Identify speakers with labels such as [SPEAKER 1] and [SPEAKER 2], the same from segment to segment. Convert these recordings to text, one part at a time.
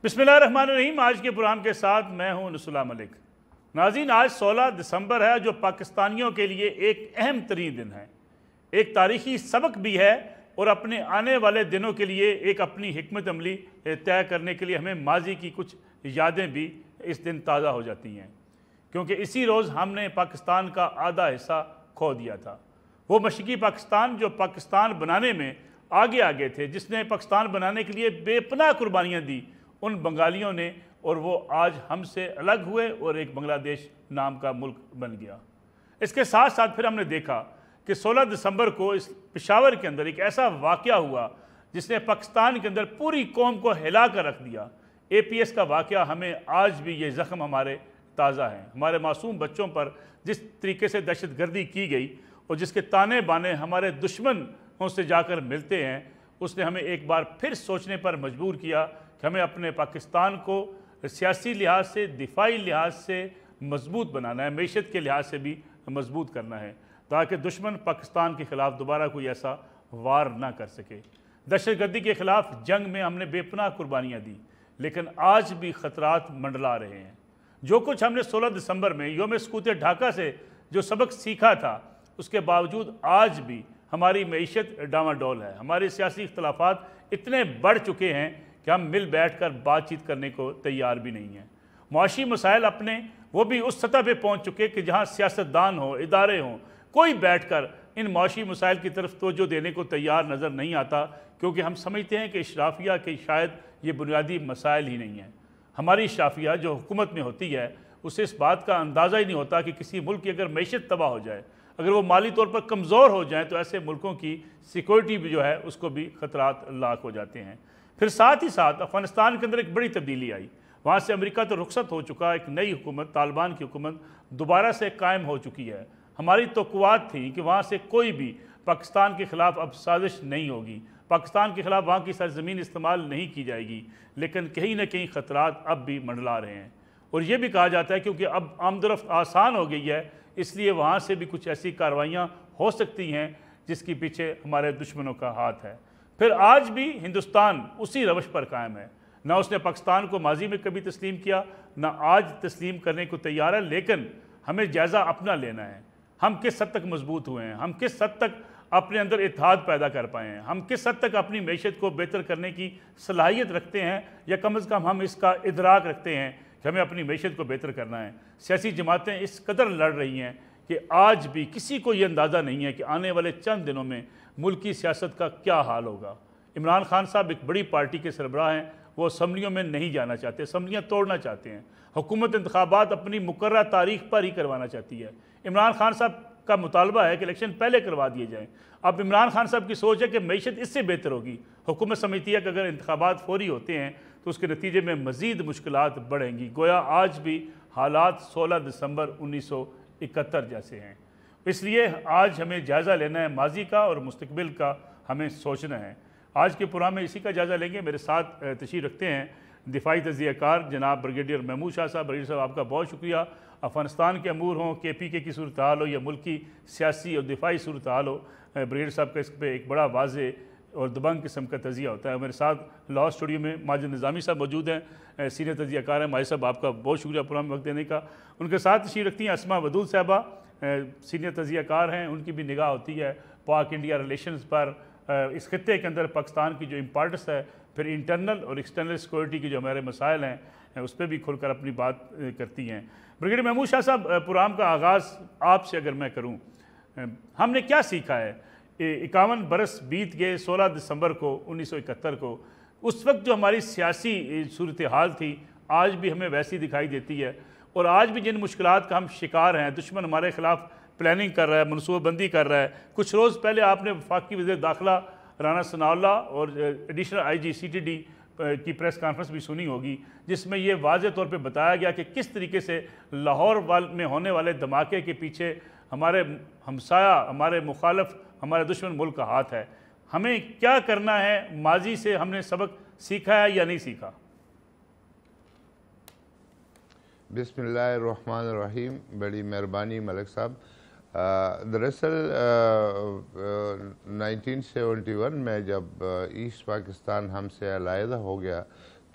[SPEAKER 1] बिस्मिल्लाहिर्रहमानिर्रहीम। आज के प्रोग्राम के साथ मैं हूं नसुल्ला मलिक। नाज़रीन, आज 16 दिसंबर है, जो पाकिस्तानियों के लिए एक अहम तरीन दिन है, एक तारीखी सबक भी है और अपने आने वाले दिनों के लिए एक अपनी हिकमत अमली तय करने के लिए हमें माजी की कुछ यादें भी इस दिन ताज़ा हो जाती हैं, क्योंकि इसी रोज़ हमने पाकिस्तान का आधा हिस्सा खो दिया था। वो मशरक़ी पाकिस्तान जो पाकिस्तान बनाने में आगे आगे थे, जिसने पाकिस्तान बनाने के लिए बेपनाह कुर्बानियाँ दी, उन बंगालियों ने, और वो आज हमसे अलग हुए और एक बांग्लादेश नाम का मुल्क बन गया। इसके साथ साथ फिर हमने देखा कि 16 दिसंबर को इस पेशावर के अंदर एक ऐसा वाक़या हुआ जिसने पाकिस्तान के अंदर पूरी कौम को हिला कर रख दिया। APS का वाक़या, हमें आज भी ये ज़ख्म हमारे ताज़ा हैं। हमारे मासूम बच्चों पर जिस तरीके से दहशत गर्दी की गई और जिसके ताने बाने हमारे दुश्मनों से जाकर मिलते हैं, उसने हमें एक बार फिर सोचने पर मजबूर किया कि हमें अपने पाकिस्तान को सियासी लिहाज से, दिफाई लिहाज से मजबूत बनाना है, मैशत के लिहाज से भी मजबूत करना है, ताकि दुश्मन पाकिस्तान के ख़िलाफ़ दोबारा कोई ऐसा वार ना कर सके। दहशत गर्दी के ख़िलाफ़ जंग में हमने बेपनाह कुर्बानियाँ दी, लेकिन आज भी ख़तरात मंडला रहे हैं। जो कुछ हमने 16 दिसंबर में योम सकूत ढाका से जो सबक सीखा था, उसके बावजूद आज भी हमारी मैशत डामाडोल है। हमारे सियासी इख्तलाफात इतने बढ़ चुके हैं कि हम मिल बैठ कर बातचीत करने को तैयार भी नहीं हैं। मुआशी मसाइल अपने वो भी उस सतह पे पहुँच चुके कि जहाँ सियासतदान हो, इदारे हों, कोई बैठ कर इन मुआशी मसाइल की तरफ तवज्जो देने को तैयार नज़र नहीं आता, क्योंकि हम समझते हैं कि इशराफिया के शायद ये बुनियादी मसाइल ही नहीं हैं। हमारी इशराफिया जो हुकूमत में होती है, उसे इस बात का अंदाज़ा ही नहीं होता कि किसी मुल्क की अगर मैशत तबाह हो जाए, अगर वो माली तौर पर कमज़ोर हो जाए, तो ऐसे मुल्कों की सिक्योरिटी भी जो है उसको भी ख़तरात लाक हो जाते हैं। फिर साथ ही साथ अफ़गानिस्तान के अंदर एक बड़ी तब्दीली आई। वहाँ से अमेरिका तो रुखसत हो चुका, एक नई हुकूमत, तालिबान की हुकूमत दोबारा से कायम हो चुकी है। हमारी तवक्कुआत थी कि वहाँ से कोई भी पाकिस्तान के ख़िलाफ़ अब साजिश नहीं होगी, पाकिस्तान के ख़िलाफ़ वहाँ की सरज़मीन इस्तेमाल नहीं की जाएगी, लेकिन कहीं ना कहीं ख़तरात अब भी मंडला रहे हैं। और ये भी कहा जाता है क्योंकि अब आमदोरफ्त आसान हो गई है, इसलिए वहाँ से भी कुछ ऐसी कार्रवाइयाँ हो सकती हैं जिसके पीछे हमारे दुश्मनों का हाथ है। फिर आज भी हिंदुस्तान उसी रवश पर कायम है। ना उसने पाकिस्तान को माजी में कभी तस्लीम किया, ना आज तस्लीम करने को तैयार है, लेकिन हमें जायज़ा अपना लेना है। हम किस हद तक मजबूत हुए हैं, हम किस हद तक अपने अंदर इत्तेहाद पैदा कर पाए हैं, हम किस हद तक अपनी मैशत को बेहतर करने की सलाहियत रखते हैं, या कम अज़ कम हम इसका इदराक रखते हैं कि हमें अपनी मैशत को बेहतर करना है। सियासी जमातें इस कदर लड़ रही हैं कि आज भी किसी को ये अंदाज़ा नहीं है कि आने वाले चंद दिनों में मुल्क की सियासत का क्या हाल होगा। इमरान खान साहब एक बड़ी पार्टी के सरबराह हैं, वो असम्बलियों में नहीं जाना चाहते, असम्बलियाँ तोड़ना चाहते हैं। हुकूमत इंतखाबात अपनी मुकर्रर तारीख पर ही करवाना चाहती है। इमरान खान साहब का मुतालबा है कि इलेक्शन पहले करवा दिए जाएँ। अब इमरान खान साहब की सोच है कि मैशत इससे बेहतर होगी। हुकूमत समझती है कि अगर इंतखाबात फौरी होते हैं तो उसके नतीजे में मज़ीद मुश्किलात बढ़ेंगी। गोया आज भी हालात 16 दिसंबर 1971 जैसे हैं। इसलिए आज हमें जायज़ा लेना है माजी का और मुस्तकबिल का, हमें सोचना है। आज के प्रोग्राम में इसी का जायज़ा लेंगे। मेरे साथ तशरीफ़ रखते हैं दिफाई तज़कियाकार जनाब ब्रिगेडियर महमूद शाह साहब। ब्रिगेडियर साहब, आपका बहुत शुक्रिया। अफ़गानिस्तान के अमूर हों, KPK की सूरत हाल हो, या मुल्क की सियासी और दिफाई सूरत हाल हो, ब्रिगेडियर साहब का इस पर एक बड़ा वाज़े और दबंग किस्म का तज़िया होता है। मेरे साथ लाहौर स्टूडियो में माजिद निज़ामी साहब मौजूद हैं, सीनियर तज़कियाकार हैं। माजिद साहब, आपका बहुत शुक्रिया प्रोग्राम में वक्त देने का। उनके साथ तशरीफ़ रखती हैं अस्मा वदूद साहबा, सीनियर तज़कियाकार हैं। उनकी भी निगाह होती है पाक इंडिया रिलेशंस पर, इस खत्ते के अंदर पाकिस्तान की जो इम्पोर्टेंस है, फिर इंटरनल और एक्सटर्नल सिक्योरिटी के जो हमारे मसाइल हैं उस पर भी खुलकर अपनी बात करती हैं। ब्रिगेडियर महमूद शाह साहब, प्रोग्राम का आगाज़ आपसे अगर मैं करूँ, हमने क्या सीखा है? 51 बरस बीत गए 16 दिसंबर को 1971 को। उस वक्त जो हमारी सियासी सूरत हाल थी, आज भी हमें वैसी दिखाई देती है, और आज भी जिन मुश्किलात का हम शिकार हैं, दुश्मन हमारे ख़िलाफ़ प्लानिंग कर रहा है, मनसूबाबंदी कर रहा है। कुछ रोज़ पहले आपने वफाकी वज़ीर दाखिला राना सनाउल्लाह और एडिशनल IG CTD की प्रेस कॉन्फ्रेंस भी सुनी होगी, जिसमें ये वाज़े तौर पे बताया गया कि किस तरीके से लाहौर में होने वाले धमाके के पीछे हमारे हमसाया, हमारे मुखालफ, हमारे दुश्मन मुल्क का हाथ है। हमें क्या करना है? माजी से हमने सबक सीखा है या नहीं सीखा?
[SPEAKER 2] बिस्मिल्लाहिर्रहमानिर्रहीम। बड़ी मेहरबानी मलिक साहब। दरअसल 1971 में जब ईस्ट पाकिस्तान हमसे अलहदा हो गया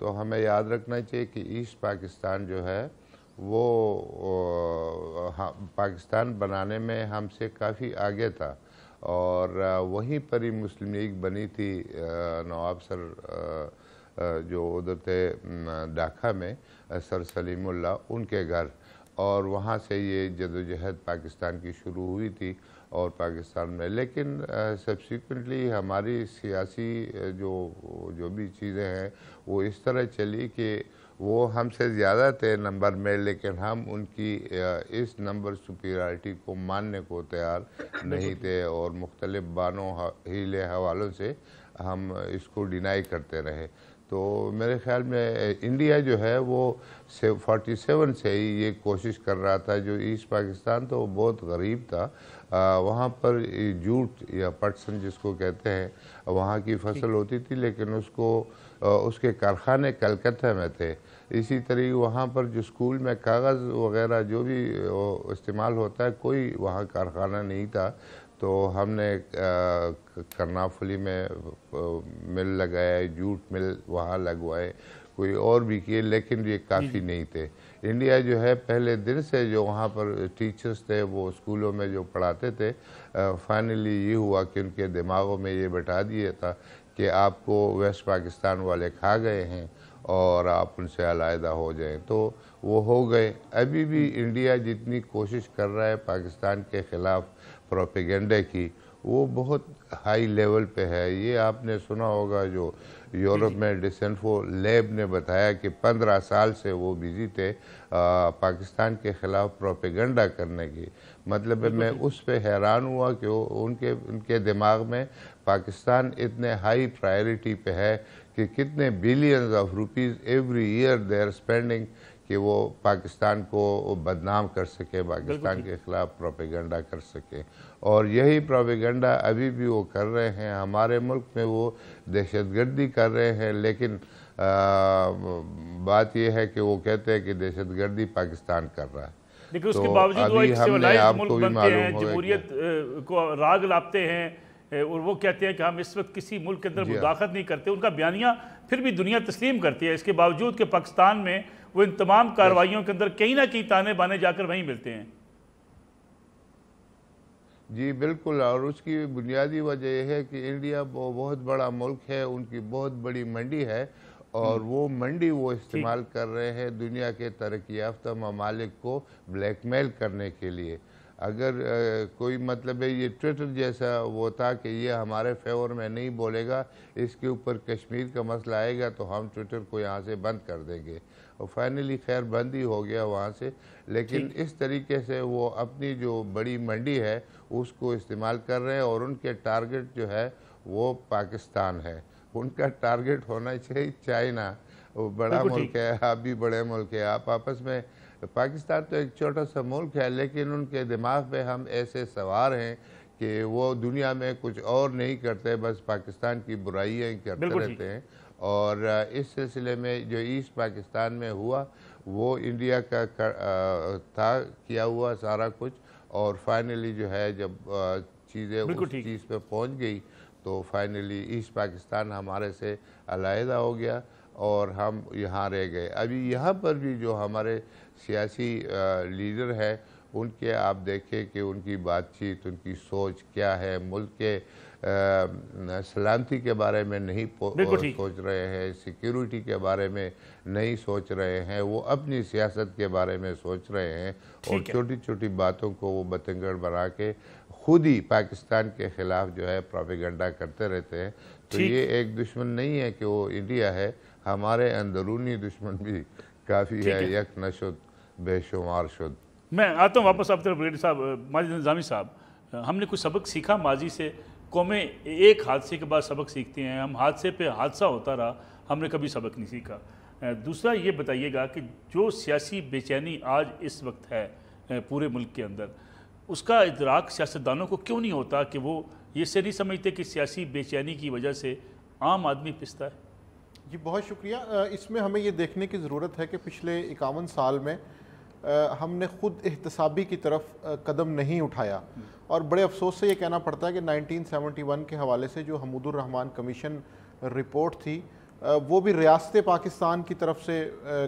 [SPEAKER 2] तो हमें याद रखना चाहिए कि ईस्ट पाकिस्तान जो है वो पाकिस्तान बनाने में हमसे काफ़ी आगे था, और वहीं पर ही मुस्लिम लीग बनी थी। नवाब सर जो उधर थे ढाका में, सर सलीमुल्लाह, उनके घर, और वहाँ से ये जदोजहद पाकिस्तान की शुरू हुई थी और पाकिस्तान में। लेकिन सब्सिक्वेंटली हमारी सियासी जो भी चीज़ें हैं वो इस तरह चली कि वो हमसे ज़्यादा थे नंबर में, लेकिन हम उनकी इस नंबर सुपीरियरिटी को मानने को तैयार नहीं थे, और मुख्तलिफ बानों हीले हवालों से हम इसको डिनाई करते रहे। तो मेरे ख्याल में इंडिया जो है वो 47 से ही ये कोशिश कर रहा था। जो ईस्ट पाकिस्तान तो बहुत गरीब था, वहाँ पर जूट या पटसन जिसको कहते हैं, वहाँ की फसल होती थी, लेकिन उसके कारखाने कलकत्ता में थे। इसी तरीके वहाँ पर जो स्कूल में कागज़ वगैरह जो भी इस्तेमाल होता है, कोई वहाँ कारखाना नहीं था। तो हमने करनाफुली में मिल लगाया, जूट मिल वहाँ लगवाए, कोई और भी किए, लेकिन ये काफ़ी नहीं थे। इंडिया जो है पहले दिन से जो वहाँ पर टीचर्स थे वो स्कूलों में जो पढ़ाते थे, फाइनली ये हुआ कि उनके दिमागों में ये बैठा दिया था कि आपको वेस्ट पाकिस्तान वाले खा गए हैं और आप उनसे अलहदा हो जाएं, तो वो हो गए। अभी भी इंडिया जितनी कोशिश कर रहा है पाकिस्तान के ख़िलाफ़ प्रोपेगेंडे की, वो बहुत हाई लेवल पे है। ये आपने सुना होगा जो यूरोप में डिसेंफो लैब ने बताया कि 15 साल से वो बिजी थे पाकिस्तान के ख़िलाफ़ प्रोपेगेंडा करने की। मतलब है मैं उस पे हैरान हुआ कि उनके दिमाग में पाकिस्तान इतने हाई प्रायोरिटी पे है कि कितने billions of rupees every year they are spending कि वो पाकिस्तान को बदनाम कर सके, पाकिस्तान के ख़िलाफ़ प्रोपेगेंडा कर सके। और यही प्रोपेगेंडा अभी भी वो कर रहे हैं। हमारे मुल्क में वो दहशतगर्दी कर रहे हैं, लेकिन बात यह है कि वो कहते हैं कि दहशतगर्दी पाकिस्तान कर रहा है।
[SPEAKER 1] लेकिन उसके बावजूद वो एक सिविलाइज्ड मुल्क बनते हैं, जमहूरियत को राग लाते हैं, और वो कहते हैं कि हम इस वक्त किसी मुल्क के अंदर मुदाखलत नहीं करते। उनका बयानिया फिर भी दुनिया तस्लीम करती है, इसके बावजूद कि पाकिस्तान में वो इन तमाम कार्रवाइयों के अंदर कहीं ना कहीं ताने बाने जाकर वहीं मिलते हैं।
[SPEAKER 2] जी बिल्कुल, और उसकी बुनियादी वजह यह है कि इंडिया बहुत बड़ा मुल्क है, उनकी बहुत बड़ी मंडी है, और वो मंडी वो इस्तेमाल कर रहे हैं दुनिया के तरक्की याफ्ता ममालिक को ब्लैकमेल करने के लिए। अगर कोई मतलब है ये ट्विटर जैसा वो था कि ये हमारे फेवर में नहीं बोलेगा, इसके ऊपर कश्मीर का मसला आएगा तो हम ट्विटर को यहाँ से बंद कर देंगे, और फाइनली खैर बंद ही हो गया वहाँ से। लेकिन इस तरीके से वो अपनी जो बड़ी मंडी है उसको इस्तेमाल कर रहे हैं, और उनके टारगेट जो है वो पाकिस्तान है। उनका टारगेट होना चाहिए चाइना, वो बड़ा मुल्क है, आप भी बड़े मुल्क है, आप आपस में। पाकिस्तान तो एक छोटा सा मुल्क है, लेकिन उनके दिमाग में हम ऐसे सवार हैं कि वो दुनिया में कुछ और नहीं करते, बस पाकिस्तान की बुराइयाँ ही करते रहते हैं। और इस सिलसिले में जो ईस्ट पाकिस्तान में हुआ वो इंडिया का था किया हुआ सारा कुछ, और फाइनली जो है जब चीज़ें उस चीज़ पे पहुंच गई तो फाइनली ईस्ट पाकिस्तान हमारे से अलहदा हो गया और हम यहाँ रह गए। अभी यहाँ पर भी जो हमारे सियासी लीडर हैं उनके आप देखें कि उनकी बातचीत, उनकी सोच क्या है, मुल्क के सलामती के बारे में नहीं सोच रहे हैं, सिक्योरिटी के बारे में नहीं सोच रहे हैं, वो अपनी सियासत के बारे में सोच रहे हैं, और छोटी छोटी बातों को वो बतंगड़ बना के खुद ही पाकिस्तान के ख़िलाफ़ जो है प्रोपेगेंडा करते रहते हैं। तो ये एक दुश्मन नहीं है कि वो इंडिया है, हमारे अंदरूनी दुश्मन भी काफ़ी है, यक नशुद बेशुमार शुद।
[SPEAKER 1] मैं आता हूँ वापस आप तरफ रेड्डी साहब, माजिद निज़ामी साहब, हमने कुछ सबक सीखा माजी से? कौमें एक हादसे के बाद सबक सीखती हैं, हम हादसे पे हादसा होता रहा, हमने कभी सबक नहीं सीखा। दूसरा ये बताइएगा कि जो सियासी बेचैनी आज इस वक्त है पूरे मुल्क के अंदर, उसका इदराक सियासतदानों को क्यों नहीं होता कि वो ये से नहीं समझते कि सियासी बेचैनी की वजह से आम आदमी पिसता है?
[SPEAKER 3] जी बहुत शुक्रिया। इसमें हमें ये देखने की ज़रूरत है कि पिछले 51 साल में हमने ख़ुद एहतसाबी की तरफ कदम नहीं उठाया, और बड़े अफसोस से ये कहना पड़ता है कि 1971 के हवाले से जो हमूदुर रहमान कमीशन रिपोर्ट थी वो भी रियासत पाकिस्तान की तरफ से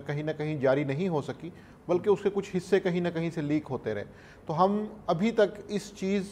[SPEAKER 3] कहीं ना कहीं जारी नहीं हो सकी, बल्कि उसके कुछ हिस्से कहीं ना कहीं से लीक होते रहे। तो हम अभी तक इस चीज़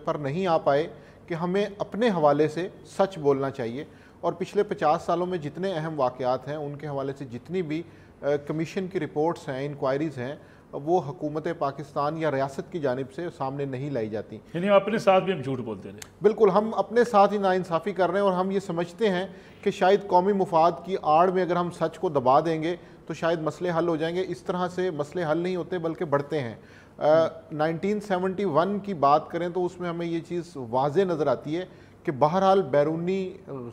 [SPEAKER 3] पर नहीं आ पाए कि हमें अपने हवाले से सच बोलना चाहिए, और पिछले 50 सालों में जितने अहम वाक़यात हैं उनके हवाले से जितनी भी कमीशन की रिपोर्ट्स हैं, इंक्वायरीज़ हैं, वो हुकूमत पाकिस्तान या रियासत की जानिब से सामने नहीं लाई जाती।
[SPEAKER 1] यानी अपने साथ भी हम झूठ बोलते रहे।
[SPEAKER 3] बिल्कुल, हम अपने साथ ही नाइंसाफ़ी कर रहे हैं, और हम ये समझते हैं कि शायद कौमी मुफाद की आड़ में अगर हम सच को दबा देंगे तो शायद मसले हल हो जाएंगे। इस तरह से मसले हल नहीं होते, बल्कि बढ़ते हैं। 1971 की बात करें तो उसमें हमें ये चीज़ वाज़े नज़र आती है कि बहरहाल बैरूनी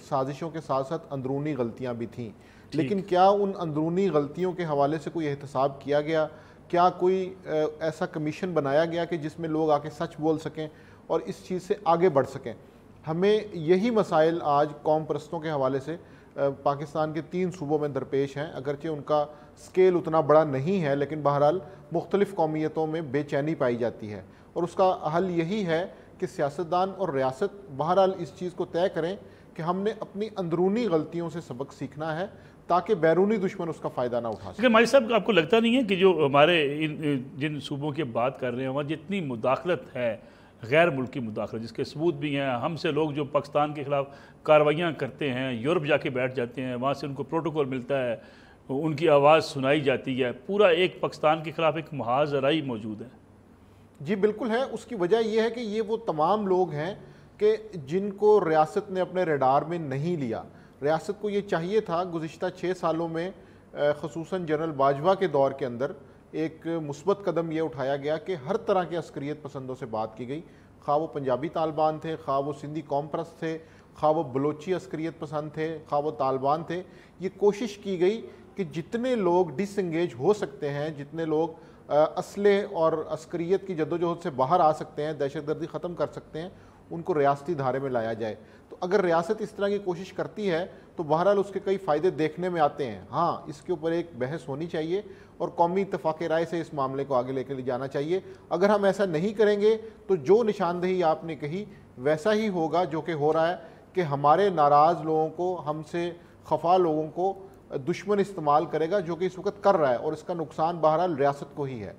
[SPEAKER 3] साजिशों के साथ साथ अंदरूनी गलतियाँ भी थीं, लेकिन क्या उन अंदरूनी गलतियों के हवाले से कोई एहतसाब किया गया? क्या कोई ऐसा कमीशन बनाया गया कि जिसमें लोग आके सच बोल सकें और इस चीज़ से आगे बढ़ सकें? हमें यही मसाइल आज कौम परस्तों के हवाले से पाकिस्तान के 3 सूबों में दरपेश हैं। अगरचे उनका स्केल उतना बड़ा नहीं है, लेकिन बहरहाल मुख्तलिफ़ कौमियतों में बेचैनी पाई जाती है, और उसका हल यही है कि सियासतदान और रियासत बहरहाल इस चीज़ को तय करें कि हमने अपनी अंदरूनी गलतियों से सबक सीखना है, ताकि बैरूनी दुश्मन उसका फ़ायदा ना उठा सके।
[SPEAKER 1] माजी साहब, आपको लगता नहीं है कि जो हमारे जिन सूबों की बात कर रहे हैं वहाँ जितनी मुदाखलत है, गैर मुल्की मुदाखलत, जिसके सबूत भी हैं, हमसे लोग जो पाकिस्तान के ख़िलाफ़ कार्रवाइयाँ करते हैं, यूरोप जाके बैठ जाते हैं, वहाँ से उनको प्रोटोकॉल मिलता है, उनकी आवाज़ सुनाई जाती है, पूरा एक पाकिस्तान के ख़िलाफ़ एक मुहाज़राई मौजूद है।
[SPEAKER 3] जी बिल्कुल है। उसकी वजह यह है कि ये वो तमाम लोग हैं कि जिनको रियासत ने अपने रडार में नहीं लिया। रियासत को ये चाहिए था गुज़िश्ता 6 सालों में, ख़ुसूसन जनरल बाजवा के दौर के अंदर एक मुस्बत कदम ये उठाया गया कि हर तरह के अस्करियत पसंदों से बात की गई, खा वो पंजाबी तालिबान थे, खा वो सिंधी कौम परस्त थे, खा वो बलोची अस्करियत पसंद थे, खा वो तालिबान थे। ये कोशिश की गई कि जितने लोग डिसंगेज हो सकते हैं, जितने लोग असले और अस्करियत की जद्दोजहद से बाहर आ सकते हैं, दहशतगर्दी ख़त्म कर सकते हैं, उनको रियासती धारे में लाया जाए। तो अगर रियासत इस तरह की कोशिश करती है तो बहरहाल उसके कई फ़ायदे देखने में आते हैं। हाँ, इसके ऊपर एक बहस होनी चाहिए और कौमी इत्तेफाक राय से इस मामले को आगे लेकर जाना चाहिए। अगर हम ऐसा नहीं करेंगे तो जो निशानदेही आपने कही वैसा ही होगा जो कि हो रहा है, कि हमारे नाराज़ लोगों को, हमसे खफा लोगों को दुश्मन इस्तेमाल करेगा, जो कि इस वक्त कर रहा है, और इसका नुकसान बहरहाल रियासत को ही है।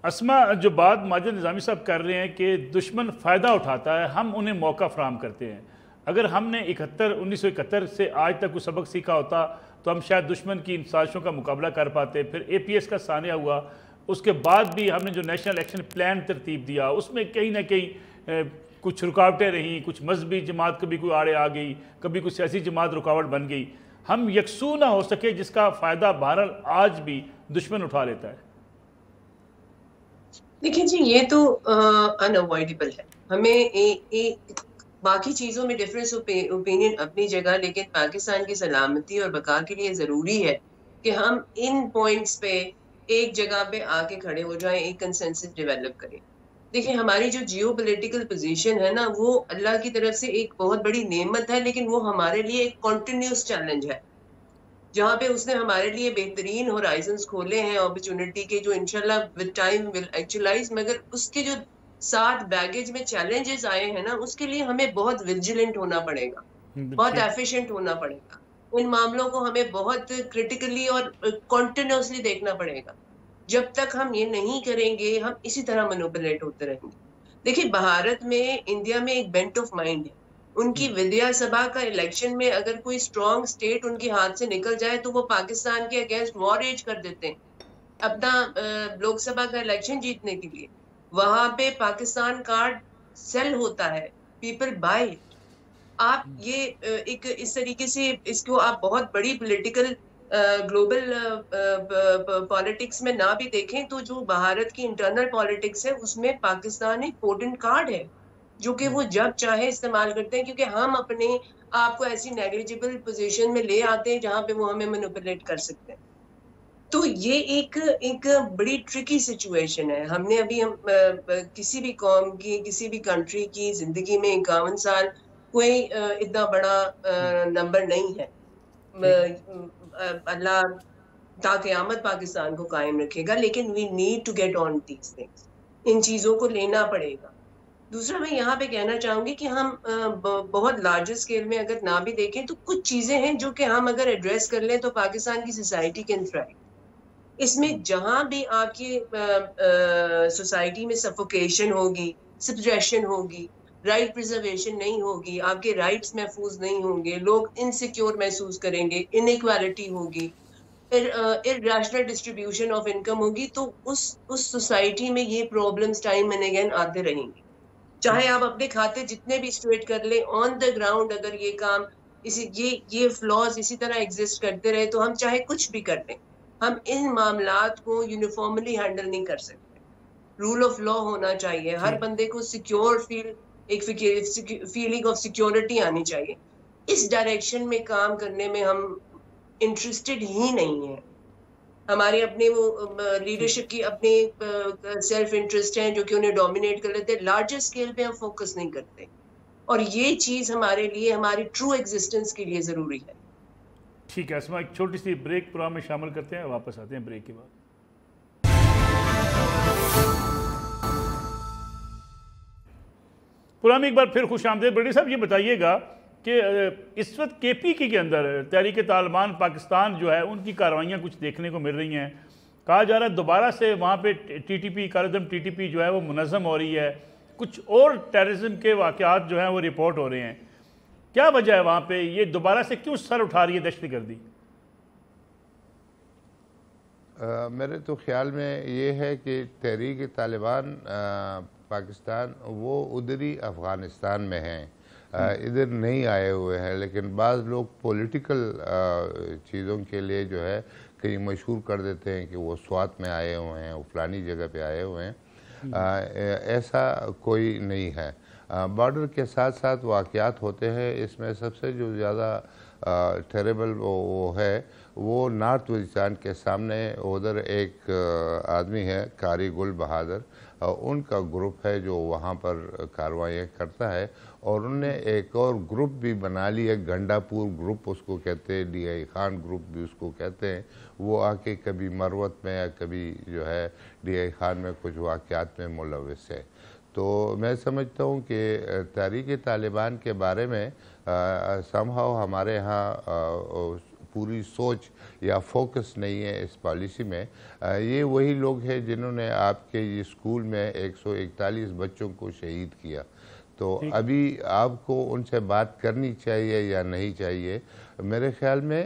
[SPEAKER 1] अस्मा, जो बात माजिद निज़ामी साहब कर रहे हैं कि दुश्मन फ़ायदा उठाता है, हम उन्हें मौका फराहम करते हैं। अगर हमने 1971 से आज तक कुछ सबक सीखा होता तो हम शायद दुश्मन की इन साजिशों का मुकाबला कर पाते। फिर APS का सानिया हुआ, उसके बाद भी हमने जो नेशनल एक्शन प्लान तरतीब दिया, उसमें कहीं ना कहीं कुछ रुकावटें रहीं, कुछ मजहबी जमात कभी कोई आड़े आ गई, कभी कुछ सियासी जमात रुकावट बन गई, हम यकसू ना हो सके, जिसका फ़ायदा बहरहाल आज भी दुश्मन उठा लेता है।
[SPEAKER 4] देखिए जी, ये तो अनअवॉइडेबल है। हमें बाकी चीज़ों में डिफरेंस ओपिनियन अपनी जगह, लेकिन पाकिस्तान की सलामती और बका के लिए ज़रूरी है कि हम इन पॉइंट्स पे एक जगह पे आके खड़े हो जाएं, एक कंसेंसस डेवलप करें। देखिए, हमारी जो जियो पोलिटिकल पोजीशन है ना, वो अल्लाह की तरफ से एक बहुत बड़ी नेमत है, लेकिन वो हमारे लिए एक कॉन्टिन्यूस चैलेंज है, जहाँ पे उसने हमारे लिए बेहतरीन होराइजन्स खोले हैं अपॉर्चुनिटी के, जो इंशाल्लाह विद टाइम विल एक्चुअलाइज। मगर उसके जो साथ बैगेज में चैलेंजेस आए हैं ना, उसके लिए हमें बहुत विजिलेंट होना पड़ेगा, बहुत एफिशिएंट होना पड़ेगा। इन मामलों को हमें बहुत क्रिटिकली और कॉन्टिन्यूसली देखना पड़ेगा। जब तक हम ये नहीं करेंगे, हम इसी तरह मैनिपुलेट होते रहेंगे। देखिए, भारत में, इंडिया में एक बेंट ऑफ माइंड है। उनकी विधानसभा का इलेक्शन में अगर कोई स्ट्रॉन्ग स्टेट उनके हाथ से निकल जाए तो वो पाकिस्तान के अगेंस्ट वॉर एज कर देते हैं अपना लोकसभा का इलेक्शन जीतने के लिए। वहां पे पाकिस्तान कार्ड सेल होता है, पीपल बाय इट। आप ये एक इस तरीके से इसको आप बहुत बड़ी पॉलिटिकल ग्लोबल पॉलिटिक्स में ना भी देखें तो जो भारत की इंटरनल पॉलिटिक्स है उसमें पाकिस्तान एक पोटेंट कार्ड है, जो कि वो जब चाहे इस्तेमाल करते हैं, क्योंकि हम अपने आप को ऐसी नेग्लिजिबल पोजीशन में ले आते हैं जहां पे वो हमें मैनिपुलेट कर सकते हैं। तो ये एक बड़ी ट्रिकी सिचुएशन है। हमने अभी हम किसी भी कौम की, किसी भी कंट्री की जिंदगी में 51 साल कोई इतना बड़ा नंबर नहीं है। अल्लाह ता क़यामत पाकिस्तान को कायम रखेगा, लेकिन we need to get on these things. इन चीजों को लेना पड़ेगा। दूसरा मैं यहाँ पे कहना चाहूंगी कि हम बहुत लार्जर स्केल में अगर ना भी देखें तो कुछ चीजें हैं जो कि हम अगर एड्रेस कर लें तो पाकिस्तान की सोसाइटी कैन थ्राइव। इसमें जहां भी आपकी सोसाइटी में सफोकेशन होगी, सप्रेशन होगी, राइट प्रिजर्वेशन नहीं होगी, आपके राइट्स महफूज नहीं होंगे, लोग इनसिक्योर महसूस करेंगे, इनइक्वालिटी होगी, इररेशनल डिस्ट्रीब्यूशन ऑफ इनकम होगी, तो उस सोसाइटी में ये प्रॉब्लम्स टाइम एंड अगेन आते रहेंगे। चाहे आप अपने खाते जितने भी स्ट्रेट कर ले, ऑन द ग्राउंड अगर ये काम ये फ्लॉज इसी तरह एग्जिस्ट करते रहे तो हम चाहे कुछ भी कर लें, हम इन मामलात को यूनिफॉर्मली हैंडल नहीं कर सकते। रूल ऑफ लॉ होना चाहिए, हर बंदे को सिक्योर एक फीलिंग ऑफ सिक्योरिटी आनी चाहिए। इस डायरेक्शन में काम करने में हम इंटरेस्टेड ही नहीं है। हमारे अपने वो लीडरशिप की अपने सेल्फ इंटरेस्ट हैं जो कि उन्हें डोमिनेट कर लेते हैं, लार्जर स्केल पे हम फोकस नहीं करते, और ये चीज हमारे लिए, हमारी ट्रू एग्जिस्टेंस के लिए जरूरी है।
[SPEAKER 1] ठीक है अस्मा, एक छोटी सी ब्रेक प्रोग्राम में शामिल करते हैं, वापस आते हैं ब्रेक के बाद। प्रोग्राम एक बार फिर खुश आमदीद। बड़ी साहब ये बताइएगा कि इस वक्त KPK के अंदर तहरीक तालिबान पाकिस्तान जो है उनकी कार्रवाइयाँ कुछ देखने को मिल रही हैं। कहा जा रहा है दोबारा से वहाँ पे TTP कारदम TTP जो है वो मुनज़्ज़म हो रही है, कुछ और टेररिज्म के वाक़यात जो हैं वो रिपोर्ट हो रहे हैं। क्या वजह है वहाँ पे, ये दोबारा से क्यों सर उठा रही है दहशतगर्दी?
[SPEAKER 2] मेरे तो ख्याल में ये है कि तहरीक तालिबान पाकिस्तान वो उधरी अफ़गानिस्तान में हैं, इधर नहीं आए हुए हैं, लेकिन बाज़ लोग पॉलिटिकल चीज़ों के लिए जो है कहीं मशहूर कर देते हैं कि वो स्वात में आए हुए हैं, वो फलानी जगह पे आए हुए हैं। ऐसा कोई नहीं है। बॉर्डर के साथ साथ वाक़यात होते हैं। इसमें सबसे जो ज़्यादा टेरेबल वो है वो नॉर्थ वज़ीरिस्तान के सामने उधर एक आदमी है कारी गुल बहादुर, उनका ग्रुप है जो वहाँ पर कार्रवाइयाँ करता है, और उनने एक और ग्रुप भी बना लिया, गंडापुर ग्रुप उसको कहते हैं, DI खान ग्रुप भी उसको कहते हैं। वो आके कभी मरवत में या कभी जो है DI खान में कुछ वाक़यात में मुलव्वस है। तो मैं समझता हूँ कि तहरीक तालिबान के बारे में समहाउ हमारे यहाँ पूरी सोच या फोकस नहीं है इस पॉलिसी में। ये वही लोग हैं जिन्होंने आपके ये स्कूल में 141 बच्चों को शहीद किया। तो अभी आपको उनसे बात करनी चाहिए या नहीं चाहिए? मेरे ख्याल में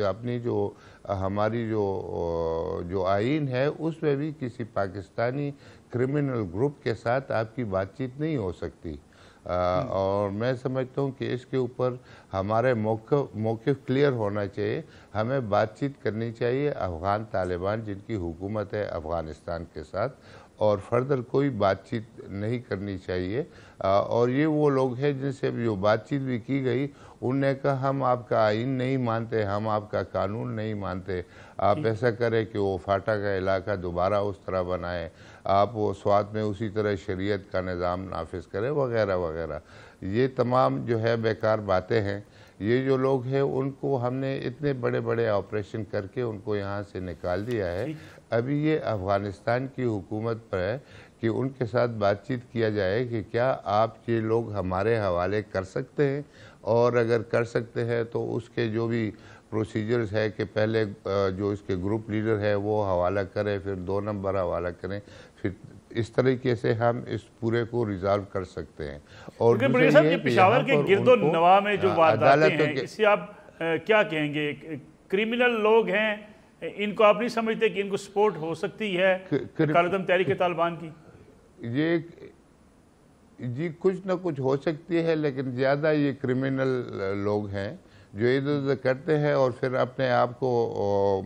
[SPEAKER 2] अपनी जो हमारी जो आईन है उसमें भी किसी पाकिस्तानी क्रिमिनल ग्रुप के साथ आपकी बातचीत नहीं हो सकती। और मैं समझता हूँ कि इसके ऊपर हमारे मौक़िफ़ क्लियर होना चाहिए। हमें बातचीत करनी चाहिए अफ़गान तालिबान जिनकी हुकूमत है अफ़गानिस्तान के साथ, और फर्दर कोई बातचीत नहीं करनी चाहिए। और ये वो लोग हैं जिनसे जो बातचीत भी की गई, उनने कहा हम आपका आइन नहीं मानते, हम आपका कानून नहीं मानते, आप ऐसा करें कि वो फाटा का इलाका दोबारा उस तरह बनाएं, आप वो स्वात में उसी तरह शरीयत का निज़ाम नाफिज करें, वगैरह वगैरह। ये तमाम जो है बेकार बातें हैं। ये जो लोग हैं उनको हमने इतने बड़े बड़े ऑपरेशन करके उनको यहाँ से निकाल दिया है। अभी ये अफ़गानिस्तान की हुकूमत पर है कि उनके साथ बातचीत किया जाए कि क्या आप ये लोग हमारे हवाले कर सकते हैं, और अगर कर सकते हैं तो उसके जो भी प्रोसीजर्स है कि पहले जो इसके ग्रुप लीडर है वो हवाला करें, फिर 2 नंबर हवाला करें, फिर इस तरीके से हम इस पूरे को रिजॉल्व कर सकते हैं। और
[SPEAKER 1] पेशावर के गिरदो नवा में जो वारदातें हैं, इससे आप क्या कहेंगे? क्रिमिनल लोग हैं, इनको आप नहीं समझते कि इनको सपोर्ट हो सकती है कारदम तहरीक तालिबान की?
[SPEAKER 2] ये जी कुछ ना कुछ हो सकती है, लेकिन ज़्यादा ये क्रिमिनल लोग हैं जो इधर उधर करते हैं और फिर अपने आप को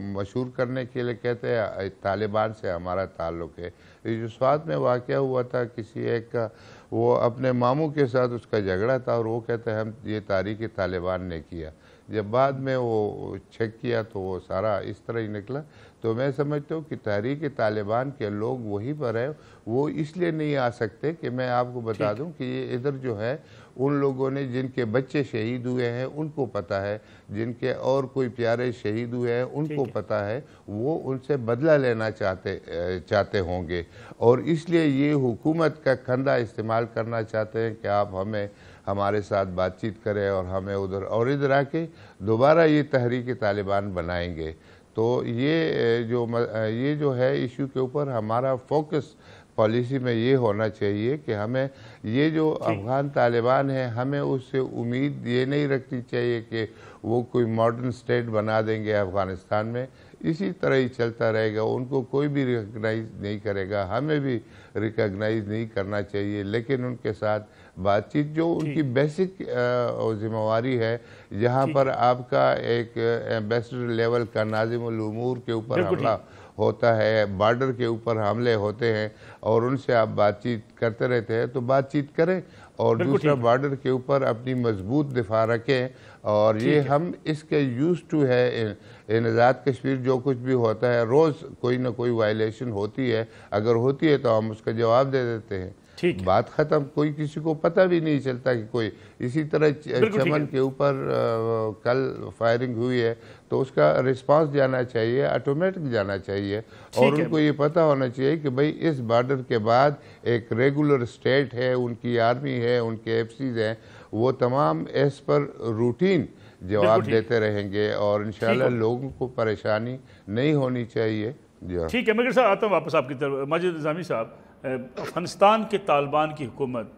[SPEAKER 2] मशहूर करने के लिए कहते हैं तालिबान से हमारा ताल्लुक़ है। ये जो स्वात में वाक़या हुआ था, किसी एक का वो अपने मामू के साथ उसका झगड़ा था और वो कहते हैं हम ये तहरीक तालिबान ने किया। जब बाद में वो चेक किया तो वो सारा इस तरह ही निकला। तो मैं समझता हूँ कि तहरीक तालिबान के लोग वहीं पर है, वो इसलिए नहीं आ सकते कि मैं आपको बता दूं कि ये इधर जो है उन लोगों ने जिनके बच्चे शहीद हुए हैं उनको पता है, जिनके और कोई प्यारे शहीद हुए हैं उनको पता है, वो उनसे बदला लेना चाहते होंगे और इसलिए ये हुकूमत का कंधा इस्तेमाल करना चाहते हैं कि आप हमारे साथ बातचीत करें और हमें उधर और इधर आके दोबारा ये तहरीक तालिबान बनाएंगे। तो ये जो है इशू के ऊपर हमारा फोकस पॉलिसी में ये होना चाहिए कि हमें ये जो अफ़गान तालिबान है, हमें उससे उम्मीद ये नहीं रखनी चाहिए कि वो कोई मॉडर्न स्टेट बना देंगे अफ़गानिस्तान में, इसी तरह ही चलता रहेगा, उनको कोई भी रिकॉग्नाइज़ नहीं करेगा, हमें भी रिकॉग्नाइज़ नहीं करना चाहिए, लेकिन उनके साथ बातचीत जो उनकी बेसिक जिम्मेवारी है, जहाँ पर आपका एक एम्बेसडर लेवल का नाज़िमुल उमूर के ऊपर हमला होता है, बॉर्डर के ऊपर हमले होते हैं और उनसे आप बातचीत करते रहते हैं, तो बातचीत करें और दूसरा बॉर्डर के ऊपर अपनी मजबूत दिफा रखें। और ये हम इसके यूज टू है, इन आज़ाद कश्मीर जो कुछ भी होता है रोज़ कोई ना कोई वायलेशन होती है, अगर होती है तो हम उसका जवाब दे देते हैं, बात ख़त्म, कोई किसी को पता भी नहीं चलता कि कोई। इसी तरह चमन के ऊपर कल फायरिंग हुई है तो उसका रिस्पांस जाना चाहिए, ऑटोमेटिक जाना चाहिए और उनको ये पता होना चाहिए कि भाई इस बॉर्डर के बाद एक रेगुलर स्टेट है, उनकी आर्मी है, उनके एफसीज हैं, वो तमाम एज पर रूटीन जवाब देते रहेंगे और इंशाल्लाह लोगों को परेशानी नहीं होनी चाहिए।
[SPEAKER 1] ठीक है, मैं साहब आता हूँ वापस आपकी तरफ। माजिद निज़ामी साहब, अफ़गानिस्तान के तालिबान की हुकूमत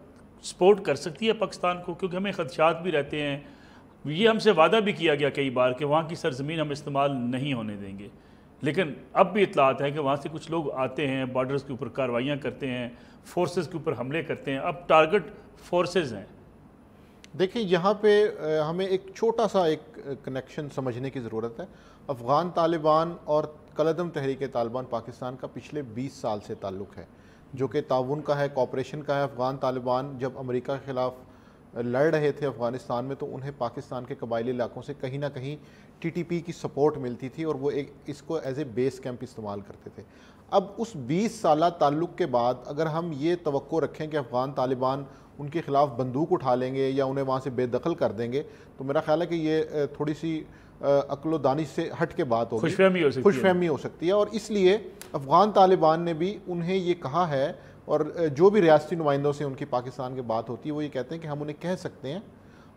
[SPEAKER 1] सपोर्ट कर सकती है पाकिस्तान को, क्योंकि हमें ख़दशात भी रहते हैं, ये हमसे वादा भी किया गया कई बार कि वहाँ की सरजमीन हम इस्तेमाल नहीं होने देंगे, लेकिन अब भी इतलात है कि वहाँ से कुछ लोग आते हैं, बॉर्डर्स के ऊपर कार्रवाइयाँ करते हैं, फोर्सेस के ऊपर हमले करते हैं, अब टारगेट फोर्सेस हैं।
[SPEAKER 3] देखिए यहाँ पे हमें एक छोटा सा एक कनेक्शन समझने की ज़रूरत है। अफ़गान तालिबान और कलअदम तहरीक तालिबान पाकिस्तान का पिछले 20 साल से ताल्लुक़ है, जो कि ताउन का है, कॉपरेशन का है। अफ़गान तालिबान जब अमेरिका के ख़िलाफ़ लड़ रहे थे अफ़गानिस्तान में, तो उन्हें पाकिस्तान के कबायली इलाकों से कहीं ना कहीं टीटीपी की सपोर्ट मिलती थी और वो इसको एज ए बेस कैंप इस्तेमाल करते थे। अब उस 20 साल ताल्लुक़ के बाद अगर हम ये तवक्को रखें कि अफ़गान तालिबान उनके ख़िलाफ़ बंदूक उठा लेंगे या उन्हें वहाँ से बेदखल कर देंगे, तो मेरा ख्याल है कि ये थोड़ी सी अक्ल दानिश से हट के बात होगी, खुशफहमी हो सकती है। और इसलिए अफ़गान तालिबान ने भी उन्हें ये कहा है, और जो भी रियासती नुमाइंदों से उनकी पाकिस्तान की बात होती है वो ये कहते हैं कि हम उन्हें कह सकते हैं,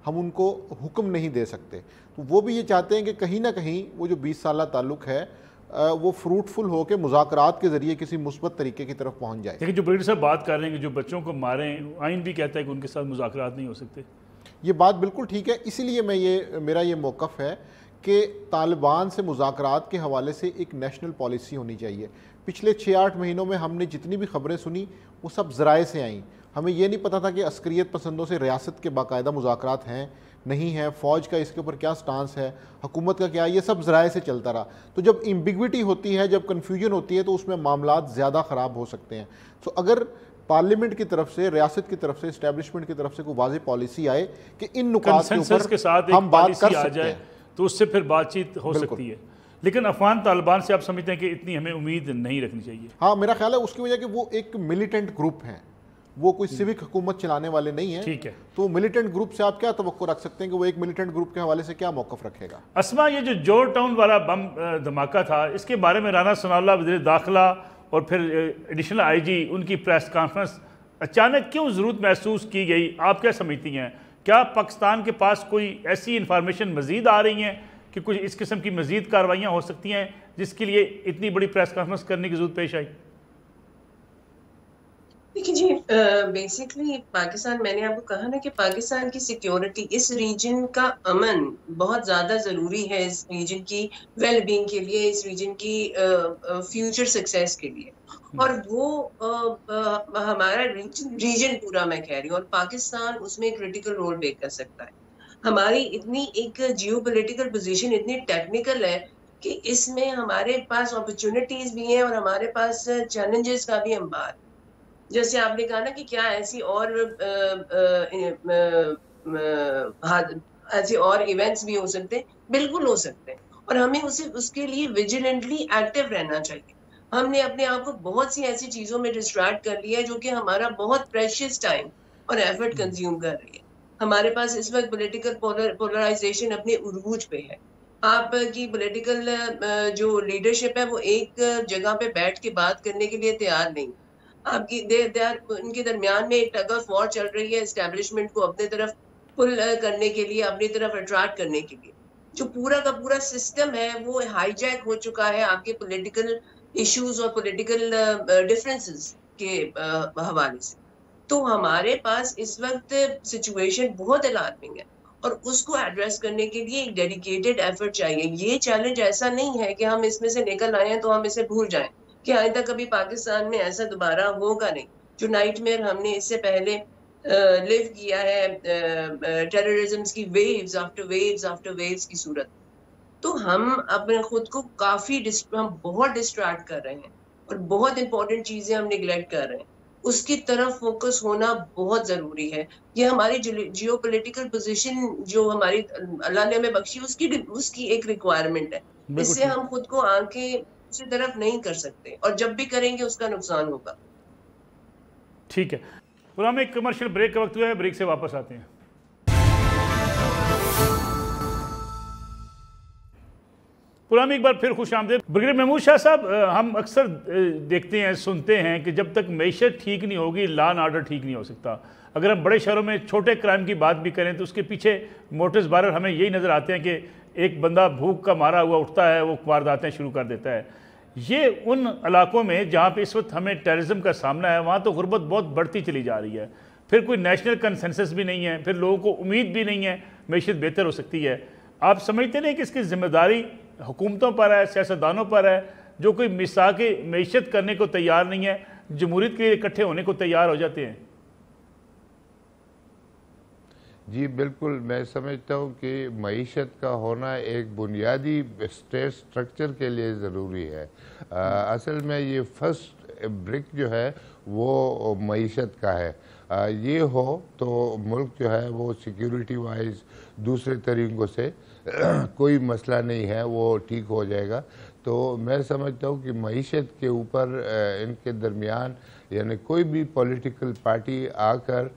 [SPEAKER 3] हम उनको हुक्म नहीं दे सकते। तो वो भी ये चाहते हैं कि कहीं ना कहीं वो जो 20 साल ताल्लुक़ है वो फ्रूटफुल हो के मुज़ाकरात के ज़रिए किसी मुस्बत तरीके की तरफ पहुँच जाए।
[SPEAKER 1] लेकिन जो ब्रिगेडियर साहब बात कर रहे हैं कि जो बच्चों को मारें, आइन भी कहता है कि उनके साथ मुज़ाकरात नहीं हो सकते,
[SPEAKER 3] ये बात बिल्कुल ठीक है। इसीलिए मेरा ये मौक़िफ़ है कि तालिबान से मुज़ाकरात के हवाले से एक नेशनल पॉलिसी होनी चाहिए। पिछले 6-8 महीनों में हमने जितनी भी ख़बरें सुनी वो सब ज़राए से आईं। हमें ये नहीं पता था कि अस्करियत पसंदों से रियासत के बाकायदा मुज़ाकरात हैं नहीं है, फ़ौज का इसके ऊपर क्या स्टांस है, हुकूमत का क्या, ये सब ज़राए से चलता रहा। तो जब एम्बिग्विटी होती है, जब कन्फ्यूजन होती है, तो उसमें मामलात ज़्यादा ख़राब हो सकते हैं। तो अगर पार्लियामेंट की तरफ से, रियासत की तरफ से, इस्टेब्लिशमेंट की तरफ से कोई वाज़ेह पॉलिसी आए कि इन नुकात के ऊपर हम बात कर सकते हैं,
[SPEAKER 1] तो उससे फिर बातचीत हो सकती है। लेकिन अफ़गान तालिबान से आप समझते हैं कि इतनी हमें उम्मीद नहीं रखनी चाहिए?
[SPEAKER 3] हाँ, मेरा ख्याल है उसकी वजह कि वो एक मिलिटेंट ग्रुप हैं, वो कोई सिविक हुकूमत चलाने वाले नहीं है।
[SPEAKER 1] ठीक है,
[SPEAKER 3] तो मिलिटेंट ग्रुप से आप क्या तवक्को रख सकते हैं कि वो एक मिलिटेंट ग्रुप के हवाले से क्या मौक़िफ़ रखेगा?
[SPEAKER 1] अस्मा, ये जो जॉर्ज टाउन वाला बम धमाका था, इसके बारे में राना सनाउल्लाह वज़ीर दाखिला और फिर एडिशनल IG, उनकी प्रेस कॉन्फ्रेंस अचानक क्यों ज़रूरत महसूस की गई? आप क्या समझती हैं? क्या पाकिस्तान के पास कोई ऐसी इंफॉर्मेशन मज़ीद आ रही हैं कि कुछ इस किस्म की मज़ीद कार्रवाइयाँ हो सकती हैं जिसके लिए इतनी बड़ी प्रेस कॉन्फ्रेंस करने की ज़रूरत पेश आई?
[SPEAKER 4] देखिए जी, बेसिकली पाकिस्तान, मैंने आपको कहा ना कि पाकिस्तान की सिक्योरिटी, इस रीजन का अमन बहुत ज़्यादा ज़रूरी है, इस रीजन की वेलबींग के लिए, इस रीजन की फ्यूचर सक्सेस के लिए। और वो हमारा रीजन पूरा, मैं कह रही हूँ, और पाकिस्तान उसमें क्रिटिकल रोल प्ले कर सकता है। हमारी इतनी एक जियोपॉलिटिकल पोजीशन इतनी टेक्निकल है कि इसमें हमारे पास अपॉर्चुनिटीज भी हैं और हमारे पास चैलेंजेस का भी अंबार। जैसे आपने कहा ना कि क्या ऐसी और इवेंट्स भी हो सकते हैं, बिल्कुल हो सकते हैं, और हमें उसके लिए विजिलेंटली एक्टिव रहना चाहिए। हमने अपने आप को बहुत सी ऐसी चीजों में डिस्ट्रैक्ट कर लिया है जो कि हमारा बहुत प्रेशियस टाइम और एफर्ट कंज्यूम कर रही है। हमारे पास इस वक्त पॉलिटिकल पोलराइजेशन अपने उरूज पे है। आपकी पॉलिटिकल जो लीडरशिप है वो एक जगह पे बैठ के बात करने के लिए तैयार नहीं। आपकी उनके दरमियान में एक टग ऑफ वॉर चल रही है एस्टेब्लिशमेंट को अपने तरफ पुल करने के लिए, अपनी तरफ अट्रैक्ट करने के लिए। जो पूरा का पूरा सिस्टम है वो हाईजैक हो चुका है आपके पॉलिटिकल इश्यूज और पॉलिटिकल डिफरेंसेस के हवाले से। तो हमारे पास इस वक्त सिचुएशन बहुत अलार्मिंग है और उसको एड्रेस करने के लिए एक डेडिकेटेड एफर्ट चाहिए। ये चैलेंज ऐसा नहीं है कि हम इसमें से निकल आए हैं तो हम इसे भूल जाएं कि आइंदा कभी पाकिस्तान में ऐसा दोबारा होगा नहीं। जो नाइटमेयर हमने इससे पहले लिव किया है टेररिज्म की waves after waves after waves की सूरत, तो हम अपने खुद को हम बहुत डिस्ट्रैक्ट कर रहे हैं और बहुत इंपॉर्टेंट चीजें हम निगलेक्ट कर रहे हैं। उसकी तरफ फोकस होना बहुत जरूरी है। ये हमारी जियोपॉलिटिकल पोजीशन जो हमारी अल्लाह ने हमें बख्शी उसकी एक रिक्वायरमेंट है। इससे हम खुद को आंखें दूसरी तरफ नहीं कर सकते और जब भी करेंगे उसका नुकसान होगा।
[SPEAKER 1] ठीक है, और हम एक कमर्शियल ब्रेक का वक्त हुआ है, ब्रेक से वापस आते हैं। पुराम एक बार फिर खुश आमदीद। ब्रिगेडियर महमूद शाह साहब, हम अक्सर देखते हैं, सुनते हैं कि जब तक मैशत ठीक नहीं होगी लॉ एंड ऑर्डर ठीक नहीं हो सकता। अगर हम बड़े शहरों में छोटे क्राइम की बात भी करें तो उसके पीछे मोटिव्स बारर हमें यही नज़र आते हैं कि एक बंदा भूख का मारा हुआ उठता है, वो वारदातें शुरू कर देता है। ये उन इलाकों में जहाँ पे इस वक्त हमें टेररिज्म का सामना है, वहाँ तो गुर्बत बहुत बढ़ती चली जा रही है। फिर कोई नेशनल कंसेंसस भी नहीं है, फिर लोगों को उम्मीद भी नहीं है मैशत बेहतर हो सकती है। आप समझते नहीं कि इसकी जिम्मेदारी हुकूमतों पर है, सियासतदानों पर है, जो कोई मिसाक़े मैशत करने को तैयार नहीं है, जमहूरियत के लिए इकट्ठे होने को तैयार हो जाते हैं?
[SPEAKER 2] जी बिल्कुल, मैं समझता हूँ कि मईशत का होना एक बुनियादी स्टेट स्ट्रक्चर के लिए ज़रूरी है। असल में ये फर्स्ट ब्रिक जो है वो मईशत का है। ये हो तो मुल्क जो है वो सिक्योरिटी वाइज दूसरे तरीक़ों से कोई मसला नहीं है, वो ठीक हो जाएगा। तो मैं समझता हूँ कि मईशत के ऊपर इनके दरमियान यानी कोई भी पॉलिटिकल पार्टी आकर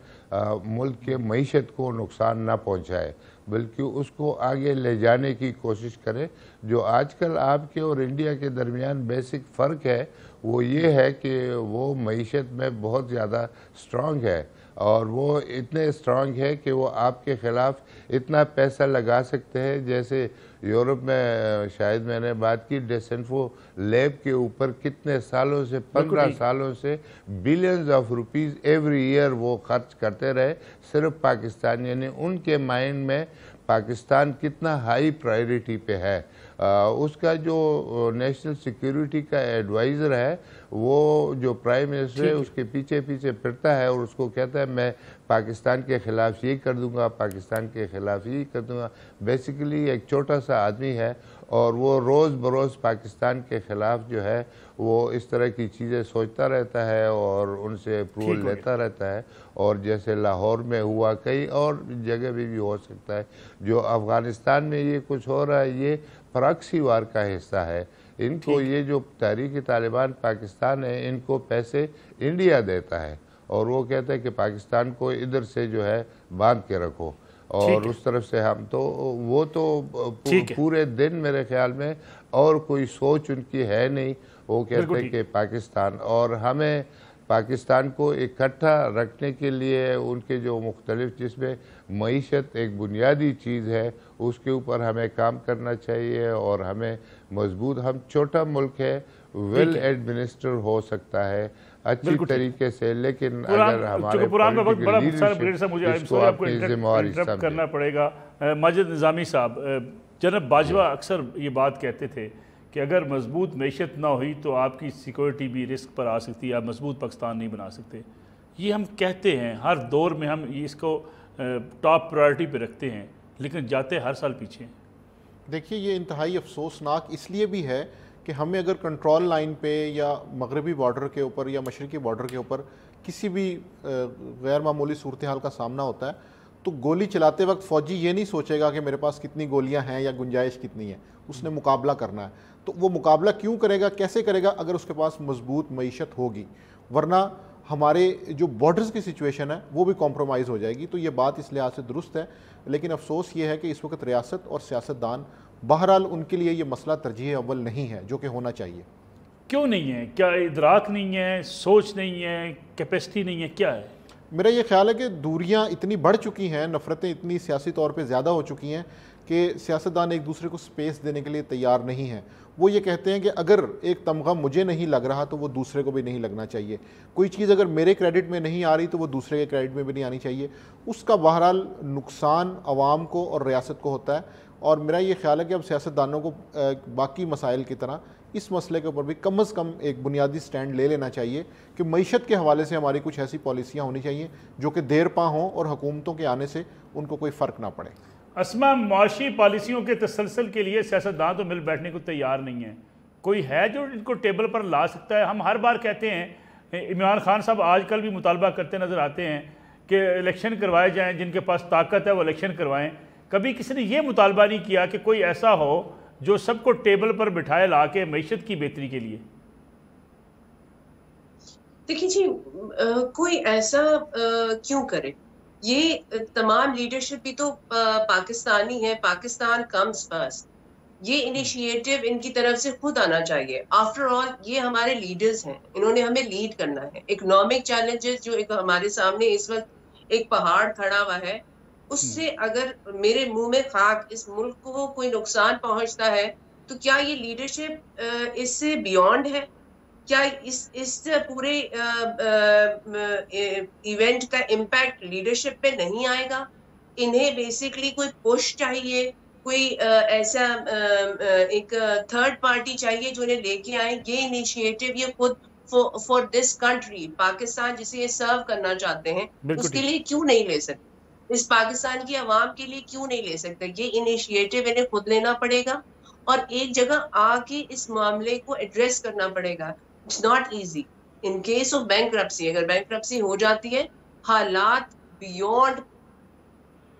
[SPEAKER 2] मुल्क के मईशत को नुकसान ना पहुँचाए, बल्कि उसको आगे ले जाने की कोशिश करे। जो आजकल आपके और इंडिया के दरमियान बेसिक फ़र्क है वो ये है कि वो मईशत में बहुत ज़्यादा स्ट्रॉन्ग है और वो इतने स्ट्रॉन्ग है कि वो आपके ख़िलाफ़ इतना पैसा लगा सकते हैं। जैसे यूरोप में शायद मैंने बात की डेसेंफो लैब के ऊपर कितने सालों से 15 सालों से billions of rupees every year वो खर्च करते रहे सिर्फ पाकिस्तान, यानी उनके माइंड में पाकिस्तान कितना हाई प्रायोरिटी पे है। उसका जो नेशनल सिक्योरिटी का एडवाइज़र है वो जो प्राइम मिनिस्टर है उसके पीछे पीछे फिरता है और उसको कहता है मैं पाकिस्तान के ख़िलाफ़ ये कर दूंगा, पाकिस्तान के ख़िलाफ़ ये कर दूंगा। बेसिकली एक छोटा सा आदमी है और वो रोज़ बरोज़ पाकिस्तान के ख़िलाफ़ जो है वो इस तरह की चीज़ें सोचता रहता है और उनसे अप्रूवल लेता रहता है। और जैसे लाहौर में हुआ, कई और जगह भी हो सकता है। जो अफ़गानिस्तान में ये कुछ हो रहा है ये प्रॉक्सी वार का हिस्सा है। इनको ये जो तहरीक तालिबान पाकिस्तान है इनको पैसे इंडिया देता है और वो कहता है कि पाकिस्तान को इधर से जो है बांध के रखो और उस तरफ से हम तो वो तो पूरे दिन मेरे ख्याल में और कोई सोच उनकी है नहीं। वो कहते हैं कि पाकिस्तान और हमें पाकिस्तान को इकट्ठा रखने के लिए उनके जो मुख्तलिफ जिसमें मईशत एक बुनियादी चीज़ है उसके ऊपर हमें काम करना चाहिए और हमें मजबूत, हम छोटा मुल्क है, वेल एडमिनिस्टर हो सकता है अच्छी तरीके से, लेकिन अगर हमारे
[SPEAKER 1] करना पड़ेगा। माजिद निज़ामी साहब, जनाब बाजवा अक्सर ये बात कहते थे कि अगर मजबूत मैशत ना हुई तो आपकी सिक्योरिटी भी रिस्क पर आ सकती है, आप मजबूत पाकिस्तान नहीं बना सकते। ये हम कहते हैं हर दौर में, हम इसको टॉप प्रायोरिटी पे रखते हैं, लेकिन जाते हर साल पीछे।
[SPEAKER 3] देखिए ये इंतहाई अफसोसनाक इसलिए भी है कि हमें अगर कंट्रोल लाइन पे या मगरबी बॉर्डर के ऊपर या मशरकी बॉर्डर के ऊपर किसी भी गैर मामूली सूरत हाल का सामना होता है तो गोली चलाते वक्त फ़ौजी ये नहीं सोचेगा कि मेरे पास कितनी गोलियां हैं या गुंजाइश कितनी है, उसने मुकाबला करना है। तो वो मुकाबला क्यों करेगा, कैसे करेगा? अगर उसके पास मजबूत मईशत होगी। वरना हमारे जो बॉर्डर्स की सिचुएशन है वो भी कॉम्प्रोमाइज़ हो जाएगी। तो ये बात इस लिहाज से दुरुस्त है, लेकिन अफसोस ये है कि इस वक्त रियासत और सियासतदान बहरहाल उनके लिए ये मसला तरजीह अव्वल नहीं है जो कि होना चाहिए।
[SPEAKER 1] क्यों नहीं है? क्या इदराक नहीं है, सोच नहीं है, कैपेसिटी नहीं है, क्या है?
[SPEAKER 3] मेरा ये ख्याल है कि दूरियां इतनी बढ़ चुकी हैं, नफ़रतें इतनी सियासी तौर पे ज़्यादा हो चुकी हैं कि सियासतदान एक दूसरे को स्पेस देने के लिए तैयार नहीं हैं। वो ये कहते हैं कि अगर एक तमगा मुझे नहीं लग रहा तो वो दूसरे को भी नहीं लगना चाहिए। कोई चीज़ अगर मेरे क्रेडिट में नहीं आ रही तो वो दूसरे के क्रेडिट में भी नहीं आनी चाहिए। उसका बहरहाल नुकसान अवाम को और रियासत को होता है। और मेरा ये ख्याल है कि अब सियासतदानों को बाकी मसाइल की तरह इस मसले के ऊपर भी कम अज़ कम एक बुनियादी स्टैंड ले लेना चाहिए कि मईशत के हवाले से हमारी कुछ ऐसी पॉलिसियाँ होनी चाहिए जो कि देर पा हों और हुकूमतों के आने से उनको कोई फ़र्क ना पड़े।
[SPEAKER 1] अस्मा, मुआशी पॉलिसियों के तसलसल के लिए सियासतदान तो मिल बैठने को तैयार नहीं है। कोई है जो इनको टेबल पर ला सकता है? हम हर बार कहते हैं, इमरान खान साहब आजकल भी मुतालबा करते नज़र आते हैं कि इलेक्शन करवाए जाएँ, जिनके पास ताकत है वो इलेक्शन करवाएँ। कभी किसी ने यह मुतालबा नहीं किया कि कोई ऐसा हो जो सबको टेबल पर बिठाए ला के मईशत की बेहतरी के लिए?
[SPEAKER 4] देखिए जी, कोई ऐसा क्यों करे? ये तमाम लीडरशिप भी तो पाकिस्तानी है। Pakistan comes first. ये इनिशिएटिव इनकी तरफ से खुद आना चाहिए। आफ्टर ऑल ये हमारे लीडर्स हैं, इन्होंने हमें लीड करना है। इकोनॉमिक चैलेंजेस जो एक हमारे सामने इस वक्त एक पहाड़ खड़ा हुआ है, उससे अगर मेरे मुंह में खाक, इस मुल्क को कोई नुकसान पहुंचता है तो क्या ये लीडरशिप इससे बियॉन्ड है? क्या इस पूरे इवेंट का इम्पैक्ट लीडरशिप पे नहीं आएगा? इन्हें बेसिकली कोई पुश चाहिए, कोई ऐसा एक थर्ड पार्टी चाहिए जो इन्हें लेके आए। ये इनिशिएटिव ये खुद फॉर दिस कंट्री, पाकिस्तान जिसे ये सर्व करना चाहते हैं, उसके लिए क्यों नहीं ले सकते? इस पाकिस्तान की आवाम के लिए क्यों नहीं ले सकते? ये इनिशिएटिव इन्हें खुद लेना पड़ेगा और एक जगह आके इस मामले को एड्रेस करना पड़ेगा। It's not easy. In case of bankruptcy, अगर बैंकरप्सी हो जाती है, हालात बियॉन्ड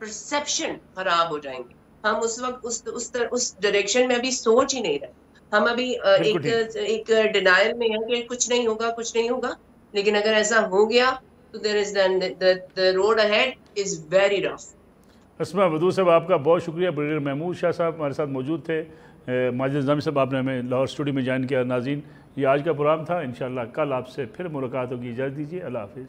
[SPEAKER 4] परसेप्शन खराब हो जाएंगे। हम उस वक्त उस डायरेक्शन में अभी सोच ही नहीं रहे। हम अभी एक डिनायल में है कि कुछ नहीं होगा, कुछ नहीं होगा। लेकिन अगर ऐसा हो गया तो there is the road ahead is very rough.
[SPEAKER 1] Asma Wadud साहब, आपका बहुत शुक्रिया। ब्रिगेडियर महमूद शाह साहब हमारे साथ मौजूद थे। माजिद निज़ामी साहब, आपने हमें लाहौर स्टूडियो में ज्वाइन किया। नाज़रीन, ये आज का प्रोग्राम था। इंशाअल्लाह कल आपसे फिर मुलाकात होगी। इजाज़त दीजिए। अल्लाह हाफ़िज़।